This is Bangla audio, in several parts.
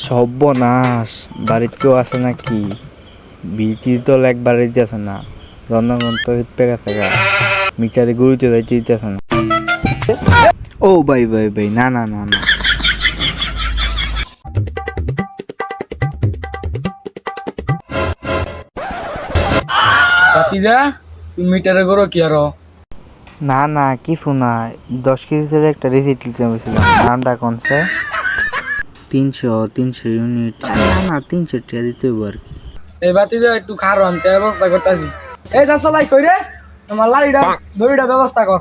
সর্বনাশ, বাড়িতে কেউ আছে নাকি? বিটি তো একবার দিতেছে না, জনগণ তো হিপে গেছে গা, মিটারে গুরুত্ব যাইতে দিতেছে না। ও ভাই ভাই ভাই, না না না না, ভাতিজা তুমি মিটারে করো কি আরো? না না কিছু না, 10 কেজির একটা রিসিট লিখতে বলছিলাম, নামটা কোনছে? 300 ইউনিট, না না 300 টাকা দিতে হইব আর কি। এই ভাতিজা একটু খারো, আমি তো ব্যবস্থা করতেছি। এই যা সবাই কই রে, আমার লাড়িটা দড়িটা ব্যবস্থা কর।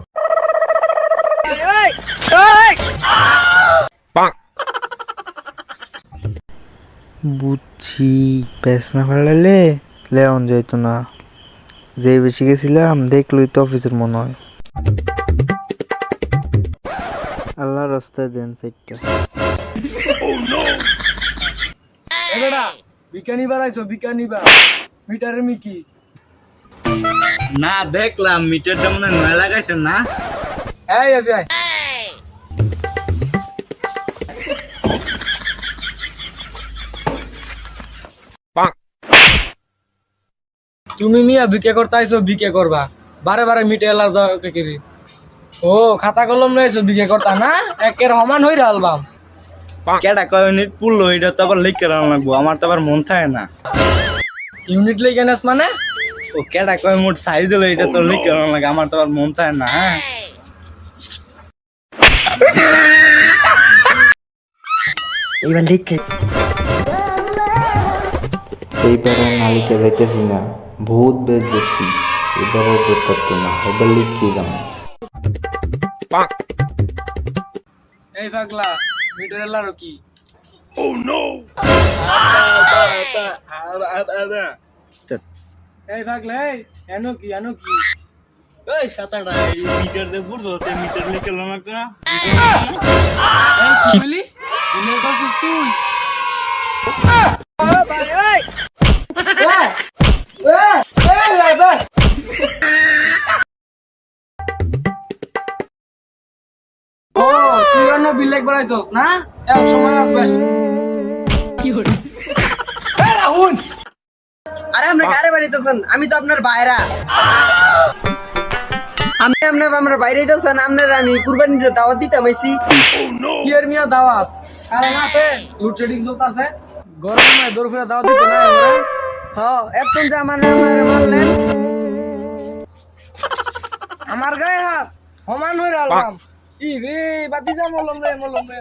বুঝছি, প্যাস না ফাড়ালে লেওন যাইতো না, যে বেশি গেছিলাম দেখলই তো অফিসের মনে হয়। আল্লাহর রাস্তায় দেন সাইডটা। এই বেটা বিজ্ঞানী বাড়াইছো, বিজ্ঞানী বা মিটারে মিকি না দেখলাম মিটারটা মনে হয় নয়া লাগাইছেন না। এই এবিআই তুমি মিয়া বিকে করতে আইছো, বিকে করবা বারে বারে মিটে এলার কেরি। ও খাতা কলম লইছো বিকে করতা না, একের সমান হইরা আলবাম। কেডা কয় ইউনিট পুরলো এটা তো আবার লিখে রাখা লাগবো, আমার তো আবার মন থাকে না। ইউনিট লই কেনাস মানে? ও কেডা কয় মোট সাইজ হলো এটা তো লিখে রাখা লাগে, আমার তো আবার মন থাকে না। হ্যাঁ এইবার লিখে, এইবার আর নালিকে যাইতেছি না, বহুত বেশ দেখছি, এবার আর ধরতে না, এবার লিখিয়ে দাম। এই পাগলা মিটার এলারও কি? এই পাগলা এই এনো কি এনো কি? ওই সাতাটা মিটার দিয়ে পুরো মিটার লিখে রাখা না। এই কি বলি? ইমেল করছিস তুই? ও তুই রান্না বিল একবার আইছস না, এক সময় আসবেস কি হলো? এই রাহুল আরে আপনি কারে বাড়িতেছেন? আমি তো আপনার বাইরা। আপনার বাইরে দিতেছেন, আপনার আমি কুরবানিতে দাওয়াত দিতাম আইছি। কি এর মিয়া দাওয়াত? কারণ আছে লোডশেডিং চলতেছে, গরমে দৌড় ফিরে দাওয়াত দিতে না আমরা। হ এখন যে আমার মারলেন, আমার গায়ে হাত সমান হয়ে আলবাম। ই রে বাতি যা মলম রে মলম রে।